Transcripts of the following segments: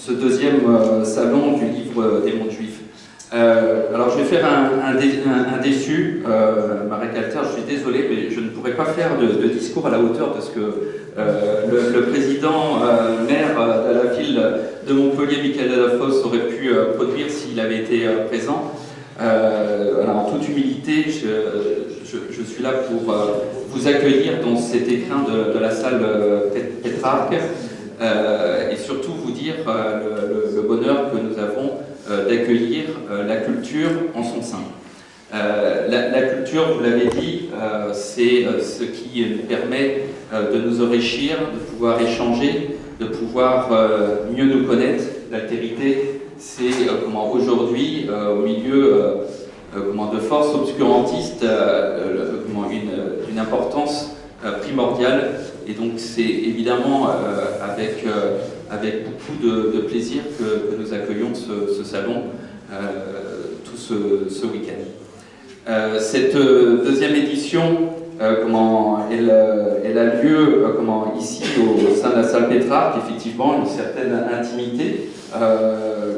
ce deuxième salon du livre des mondes juifs. Alors je vais faire un déçu, Marek Alter, je suis désolé, mais je ne pourrai pas faire de discours à la hauteur de ce que le président maire de la ville de Montpellier, Michael Delafosse, aurait pu produire s'il avait été présent. Alors, en toute humilité, je suis là pour vous accueillir dans cet écrin de la salle Pétrarque et surtout vous dire le bonheur que nous avons d'accueillir la culture en son sein. La culture, vous l'avez dit, c'est ce qui nous permet de nous enrichir, de pouvoir échanger, de pouvoir mieux nous connaître. L'altérité, c'est comment aujourd'hui, au milieu de forces obscurantistes, une importance primordiale. Et donc c'est évidemment avec beaucoup de plaisir que nous accueillons ce salon tout ce week-end. Cette deuxième édition, elle a lieu ici au sein de la salle Pétrarque, effectivement une certaine intimité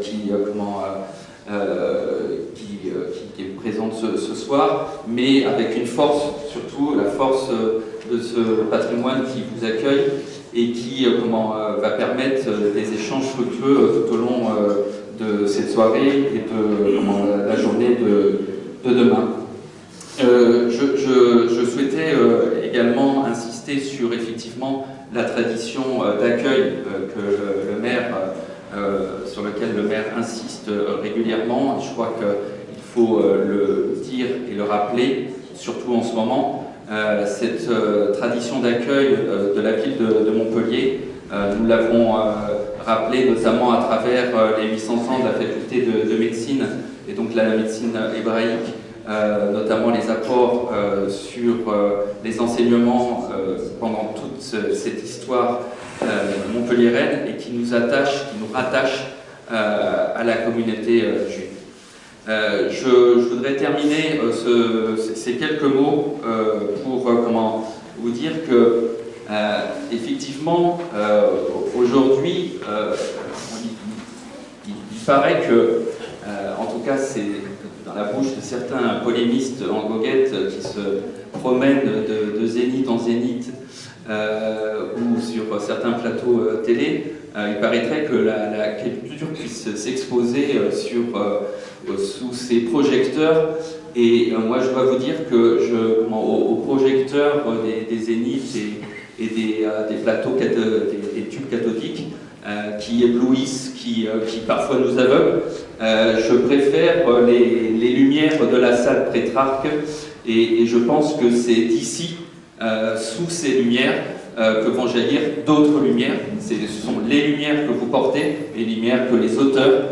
qui est présente ce soir, mais avec une force, surtout la force de ce patrimoine qui vous accueille et qui va permettre des échanges fructueux tout au long de cette soirée et de la journée de demain. Je souhaitais également insister sur effectivement la tradition d'accueil que le maire, sur lequel le maire insiste régulièrement. Je crois qu'il faut le dire et le rappeler, surtout en ce moment. Cette tradition d'accueil de la ville de Montpellier, nous l'avons rappelé notamment à travers les 800 ans de la faculté de médecine et donc la médecine hébraïque, notamment les apports sur les enseignements pendant toute cette histoire montpelliéraine et qui nous rattache à la communauté juive. Je voudrais terminer ces quelques mots pour vous dire que effectivement aujourd'hui il paraît que en tout cas c'est dans la bouche de certains polémistes en goguette qui se promènent de zénith en zénith ou sur certains plateaux télé, il paraîtrait que la culture puisse s'exposer sous ces projecteurs. Et moi, je dois vous dire que aux projecteurs des zéniths et des plateaux, des tubes cathodiques qui éblouissent, qui parfois nous aveuglent, je préfère les lumières de la salle Pétrarque. Et je pense que c'est ici, sous ces lumières, que vont jaillir d'autres lumières. Ce sont les lumières que vous portez, les lumières que les auteurs,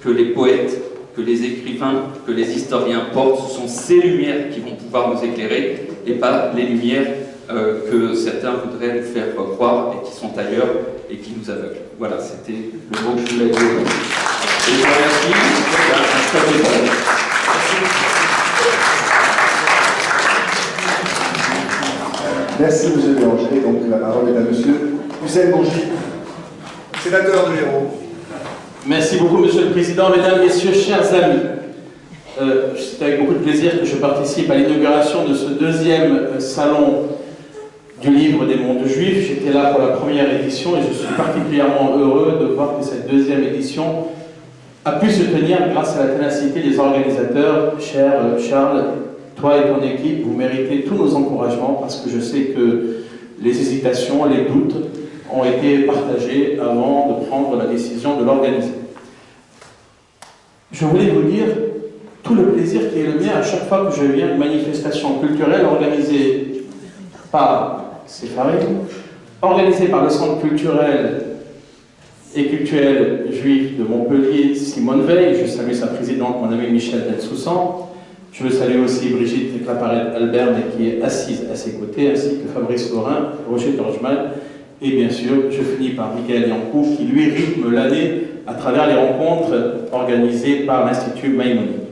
que les poètes, que les écrivains, que les historiens portent. Ce sont ces lumières qui vont pouvoir nous éclairer et pas les lumières que certains voudraient nous faire croire et qui sont ailleurs et qui nous aveuglent. Voilà, c'était le mot que je voulais dire. Et je vous remercie. Merci, M. Béranger. Donc, la parole est à M. Hussein Bourgi, sénateur de l'Hérault. Merci beaucoup, Monsieur le Président. Mesdames, Messieurs, chers amis, c'est avec beaucoup de plaisir que je participe à l'inauguration de ce deuxième salon du livre des mondes juifs. J'étais là pour la première édition et je suis particulièrement heureux de voir que cette deuxième édition a pu se tenir grâce à la ténacité des organisateurs. Cher Charles, toi et ton équipe, vous méritez tous nos encouragements parce que je sais que les hésitations, les doutes ont été partagés avant de prendre la décision de l'organiser. Je voulais vous dire tout le plaisir qui est le mien à chaque fois que je viens à une manifestation culturelle organisée par Sepharim, organisée par le Centre culturel et culturel juif de Montpellier, Simone Veil. Je salue sa présidente, mon ami Michel Delsoussan. Je veux saluer aussi Brigitte Claparède-Albert, qui est assise à ses côtés, ainsi que Fabrice Laurin, Roger Dorjman, et bien sûr, je finis par Michael Yankou, qui lui rythme l'année à travers les rencontres organisées par l'Institut Maïmonide.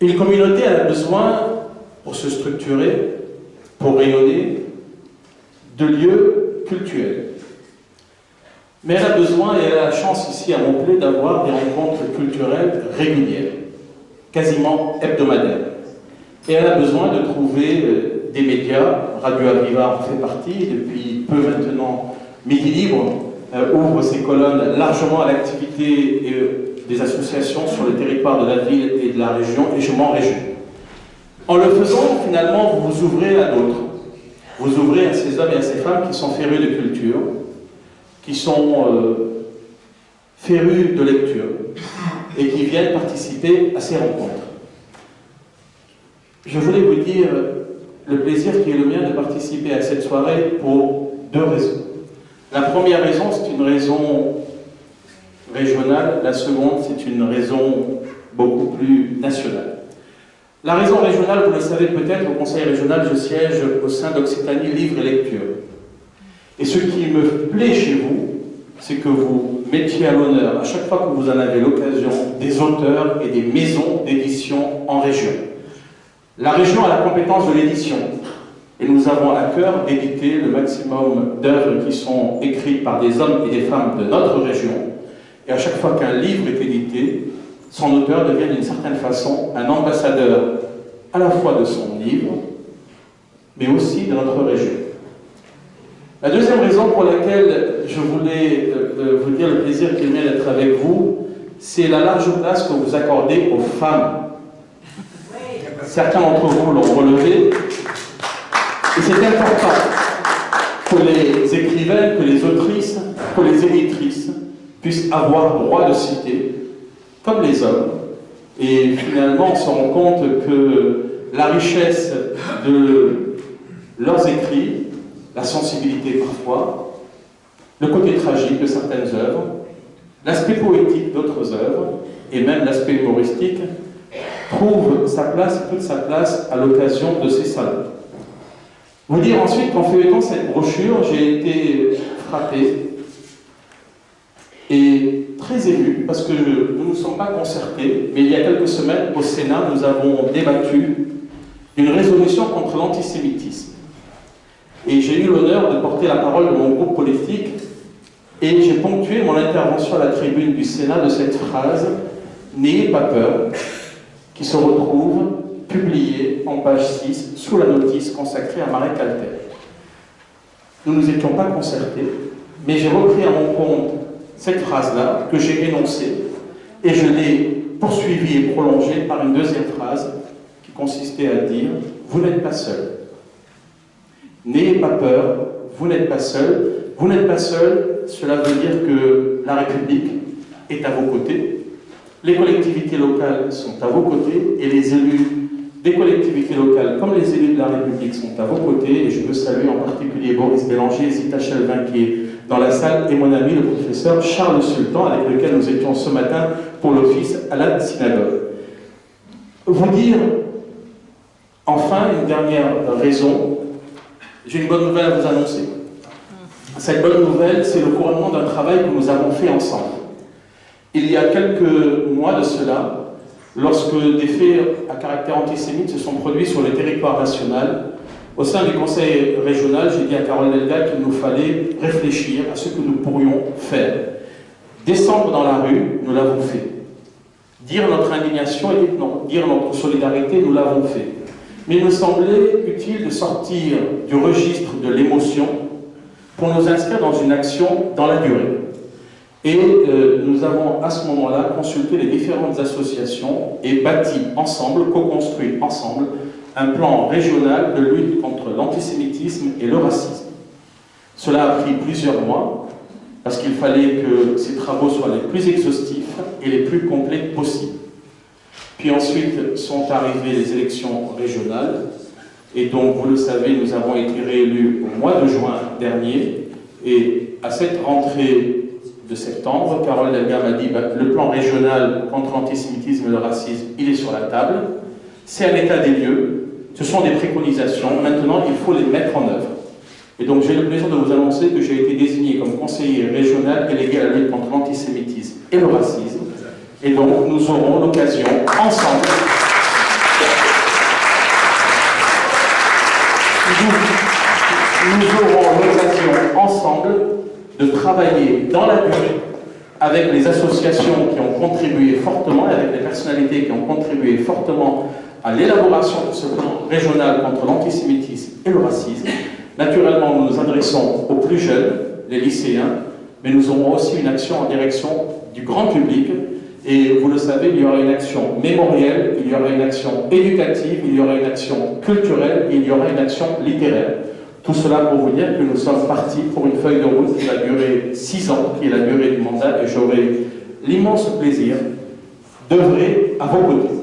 Une communauté a besoin, pour se structurer, pour rayonner, de lieux cultuels. Mais elle a besoin, et elle a la chance ici à Montpellier, d'avoir des rencontres culturelles régulières, quasiment hebdomadaires. Et elle a besoin de trouver des médias. Radio Aviva en fait partie, depuis peu maintenant, Midi Libre ouvre ses colonnes largement à l'activité des associations sur le territoire de la ville et de la région, et je m'en réjouis. En le faisant, finalement, vous vous ouvrez à d'autres. Vous ouvrez à ces hommes et à ces femmes qui sont férus de culture, qui sont férus de lecture, et qui viennent participer à ces rencontres. Je voulais vous dire le plaisir qui est le mien de participer à cette soirée pour deux raisons. La première raison, c'est une raison régionale. La seconde, c'est une raison beaucoup plus nationale. La raison régionale, vous le savez peut-être, au Conseil régional, je siège au sein d'Occitanie Livre et Lecture. Et ce qui me plaît chez vous, c'est que vous mettiez à l'honneur, à chaque fois que vous en avez l'occasion, des auteurs et des maisons d'édition en région. La région a la compétence de l'édition. Et nous avons à cœur d'éditer le maximum d'œuvres qui sont écrites par des hommes et des femmes de notre région. Et à chaque fois qu'un livre est édité, son auteur devient d'une certaine façon un ambassadeur à la fois de son livre, mais aussi de notre région. La deuxième raison pour laquelle je voulais vous dire le plaisir qu'il m'est d'être avec vous, c'est la large place que vous accordez aux femmes. Certains d'entre vous l'ont relevé. Et c'est important que les écrivaines, que les autrices, que les éditrices puissent avoir droit de citer, comme les hommes. Et finalement, on se rend compte que la richesse de leurs écrits, la sensibilité parfois, le côté tragique de certaines œuvres, l'aspect poétique d'autres œuvres, et même l'aspect humoristique, trouve sa place, toute sa place à l'occasion de ces salons. Vous dire ensuite qu'en feuilletant cette brochure, j'ai été frappé et très ému, parce que nous ne nous sommes pas concertés, mais il y a quelques semaines, au Sénat, nous avons débattu d'une résolution contre l'antisémitisme. Et j'ai eu l'honneur de porter la parole de mon groupe politique, et j'ai ponctué mon intervention à la tribune du Sénat de cette phrase « N'ayez pas peur », qui se retrouve publiée en page 6 sous la notice consacrée à Marie Calter. Nous ne nous étions pas concertés, mais j'ai repris à mon compte cette phrase-là que j'ai énoncée et je l'ai poursuivie et prolongée par une deuxième phrase qui consistait à dire « Vous n'êtes pas seul. N'ayez pas peur, vous n'êtes pas seul. Vous n'êtes pas seul, cela veut dire que la République est à vos côtés. Les collectivités locales sont à vos côtés et les élus des collectivités locales comme les élus de la République sont à vos côtés. Et je veux saluer en particulier Boris Bélanger, Zita Chelvin qui est dans la salle et mon ami le professeur Charles Sultan avec lequel nous étions ce matin pour l'office à la synagogue. Vous dire enfin une dernière raison, j'ai une bonne nouvelle à vous annoncer. Cette bonne nouvelle, c'est le couronnement d'un travail que nous avons fait ensemble. Il y a quelques mois de cela, lorsque des faits à caractère antisémite se sont produits sur le territoire national, au sein du Conseil régional, j'ai dit à Carole Delga qu'il nous fallait réfléchir à ce que nous pourrions faire. Descendre dans la rue, nous l'avons fait. Dire notre indignation et dire notre solidarité, nous l'avons fait. Mais il me semblait utile de sortir du registre de l'émotion pour nous inscrire dans une action dans la durée. Et nous avons à ce moment-là consulté les différentes associations et bâti ensemble, co-construit ensemble, un plan régional de lutte contre l'antisémitisme et le racisme. Cela a pris plusieurs mois, parce qu'il fallait que ces travaux soient les plus exhaustifs et les plus complets possibles. Puis ensuite sont arrivées les élections régionales, et donc, vous le savez, nous avons été réélus au mois de juin dernier, et à cette rentrée de septembre, Carole Delga m'a dit le plan régional contre l'antisémitisme et le racisme, il est sur la table. C'est un état des lieux, ce sont des préconisations, maintenant il faut les mettre en œuvre. Et donc j'ai le plaisir de vous annoncer que j'ai été désigné comme conseiller régional délégué à la lutte contre l'antisémitisme et le racisme. Et donc nous aurons l'occasion ensemble de travailler dans la durée avec les associations qui ont contribué fortement, avec les personnalités qui ont contribué fortement à l'élaboration de ce plan régional contre l'antisémitisme et le racisme. Naturellement, nous nous adressons aux plus jeunes, les lycéens, mais nous aurons aussi une action en direction du grand public. Et vous le savez, il y aura une action mémorielle, il y aura une action éducative, il y aura une action culturelle, il y aura une action littéraire. Tout cela pour vous dire que nous sommes partis pour une feuille de route qui va durer 6 ans, qui est la durée du mandat, et j'aurai l'immense plaisir d'œuvrer à vos côtés.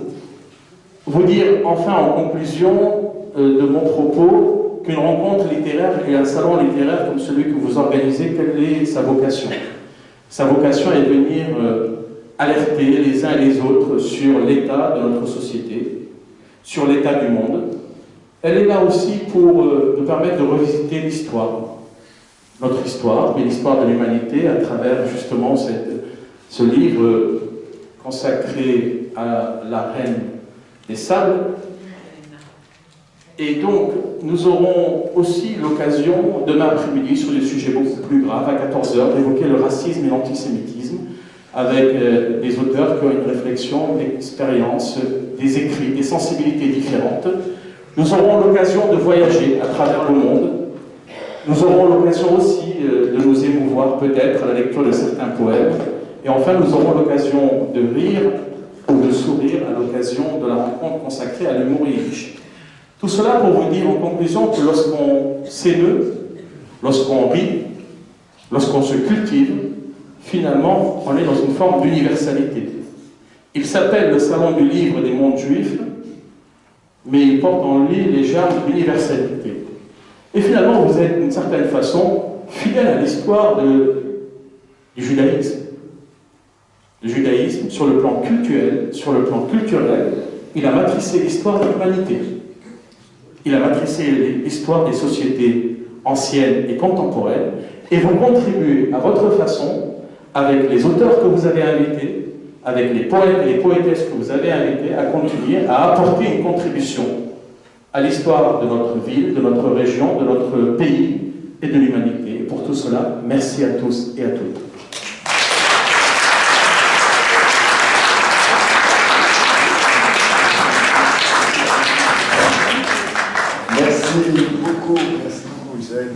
Vous dire enfin en conclusion de mon propos qu'une rencontre littéraire et un salon littéraire comme celui que vous organisez, quelle est sa vocation? Sa vocation est de venir alerter les uns et les autres sur l'état de notre société, sur l'état du monde. Elle est là aussi pour nous permettre de revisiter l'histoire, notre histoire, mais l'histoire de l'humanité à travers justement ce livre consacré à la Reine des Sables. Et donc, nous aurons aussi l'occasion, demain après-midi, sur des sujets beaucoup plus graves, à 14 h, d'évoquer le racisme et l'antisémitisme, avec des auteurs qui ont une réflexion, une expérience, des écrits, des sensibilités différentes. Nous aurons l'occasion de voyager à travers le monde. Nous aurons l'occasion aussi de nous émouvoir peut-être à la lecture de certains poèmes. Et enfin, nous aurons l'occasion de rire ou de sourire à l'occasion de la rencontre consacrée à l'humour yiddish. Tout cela pour vous dire en conclusion que lorsqu'on s'émeut, lorsqu'on rit, lorsqu'on se cultive, finalement, on est dans une forme d'universalité. Il s'appelle le Salon du Livre des mondes juifs, mais il porte en lui les germes d'universalité. Et finalement, vous êtes d'une certaine façon fidèle à l'histoire du judaïsme. Le judaïsme, sur le plan culturel, il a matricé l'histoire de l'humanité. Il a matricé l'histoire des sociétés anciennes et contemporaines, et vous contribuez à votre façon, avec les auteurs que vous avez invités, avec les poètes et les poétesses que vous avez invités, à continuer à apporter une contribution à l'histoire de notre ville, de notre région, de notre pays et de l'humanité. Et pour tout cela, merci à tous et à toutes. Merci beaucoup, Hussein.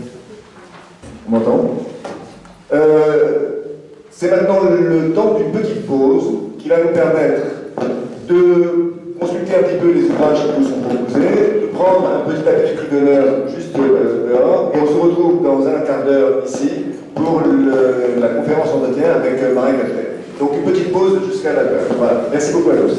On m'entend? C'est maintenant le temps d'une petite pause qui va nous permettre de consulter un petit peu les ouvrages qui nous sont proposés, de prendre un petit apéritif d'honneur juste dehors, et on se retrouve dans un quart d'heure ici pour la conférence entretien avec Marie Calter. Donc une petite pause jusqu'à la fin. Voilà. Merci beaucoup à tous.